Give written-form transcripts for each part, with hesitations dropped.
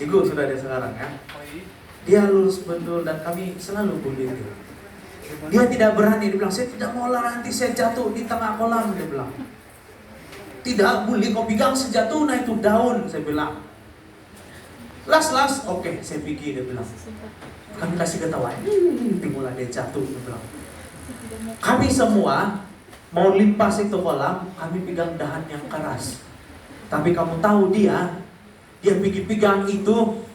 Cigu sudah ada sekarang ya. Dia lulus betul dan kami selalu bully dia. Dia tidak berani, dia bilang, saya tidak mau lah nanti saya jatuh di tengah kolam, dia bilang. Tidak, bully, kau pegang sejatuh, nah itu daun, saya bilang. Las, oke, saya pikir, dia bilang. Kami kasih ketawa, mulai dia jatuh, dia bilang. Kami semua mau limpas itu kolam, kami pegang dahan yang keras. Tapi kamu tahu dia pegang itu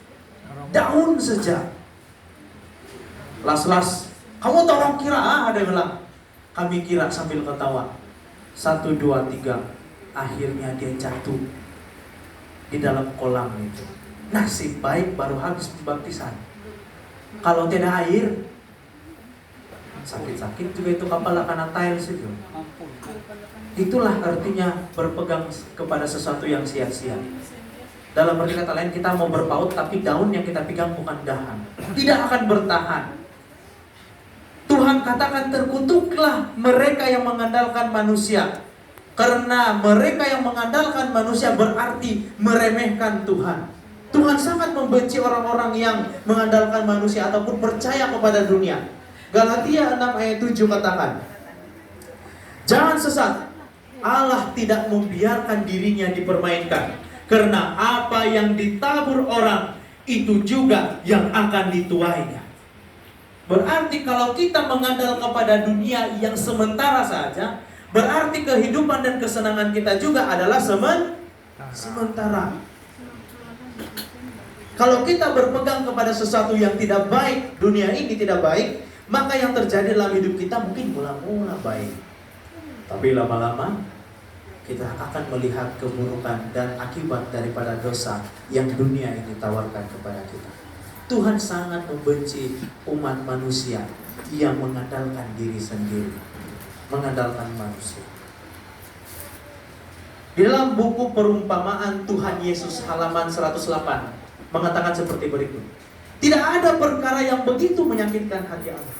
daun saja. Las, kamu tolong kira, dia bilang. Kami kira sambil ketawa. 1, 2, 3. Akhirnya dia jatuh di dalam kolam itu. Nasib baik baru habis pembaptisan. Kalau tidak air, sakit-sakit juga itu kapal akan tiles itu. Itulah artinya berpegang kepada sesuatu yang sia-sia. Dalam arti kata lain, kita mau berpaut tapi daun yang kita pegang bukan dahan, tidak akan bertahan. Tuhan katakan, terkutuklah mereka yang mengandalkan manusia. Karena mereka yang mengandalkan manusia berarti meremehkan Tuhan. Tuhan sangat membenci orang-orang yang mengandalkan manusia ataupun percaya kepada dunia. Galatia 6 ayat 7 katakan, jangan sesat, Allah tidak membiarkan dirinya dipermainkan. Karena apa yang ditabur orang, itu juga yang akan dituainya. Berarti kalau kita mengandal kepada dunia yang sementara saja, berarti kehidupan dan kesenangan kita juga adalah sementara. Kalau kita berpegang kepada sesuatu yang tidak baik, dunia ini tidak baik, maka yang terjadi dalam hidup kita mungkin mula-mula baik. Tapi lama-lama kita akan melihat keburukan dan akibat daripada dosa yang dunia ini tawarkan kepada kita. Tuhan sangat membenci umat manusia yang mengandalkan diri sendiri, mengandalkan manusia. Di dalam buku perumpamaan Tuhan Yesus halaman 108 mengatakan seperti berikut. Tidak ada perkara yang begitu menyakitkan hati Allah.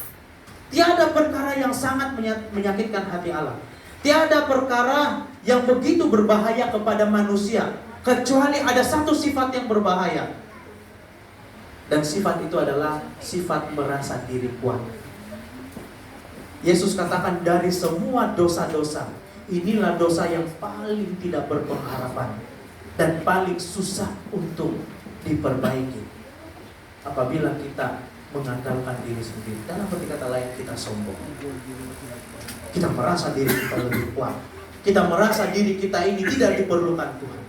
Tiada perkara yang sangat menyakitkan hati Allah. Tiada perkara yang begitu berbahaya kepada manusia, kecuali ada satu sifat yang berbahaya. Dan sifat itu adalah sifat merasa diri kuat. Yesus katakan, dari semua dosa-dosa, inilah dosa yang paling tidak berpengharapan dan paling susah untuk diperbaiki. Apabila kita mengandalkan diri sendiri, dalam arti kata lain kita sombong. Kita merasa diri kita lebih kuat. Kita merasa diri kita ini tidak diperlukan Tuhan.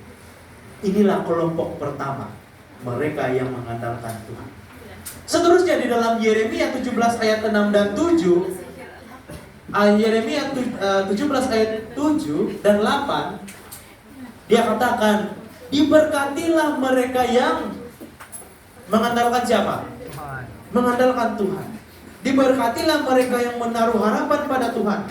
Inilah kelompok pertama, mereka yang mengandalkan Tuhan. Seterusnya di dalam Yeremia 17 ayat 6 dan 7, Yeremia 17 ayat 7 dan 8, dia katakan, diberkatilah mereka yang mengandalkan siapa? Mengandalkan Tuhan. Diberkatilah mereka yang menaruh harapan pada Tuhan.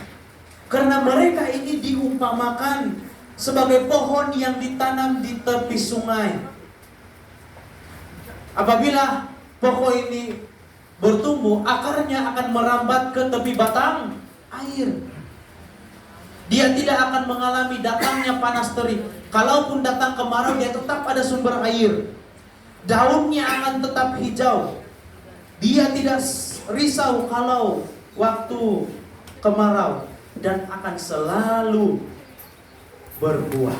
Karena mereka ini diumpamakan sebagai pohon yang ditanam di tepi sungai. Apabila pohon ini bertumbuh, akarnya akan merambat ke tepi batang air. Dia tidak akan mengalami datangnya panas terik. Kalaupun datang kemarau, dia tetap ada sumber air. Daunnya akan tetap hijau. Dia tidak risau kalau waktu kemarau, dan akan selalu berbuah.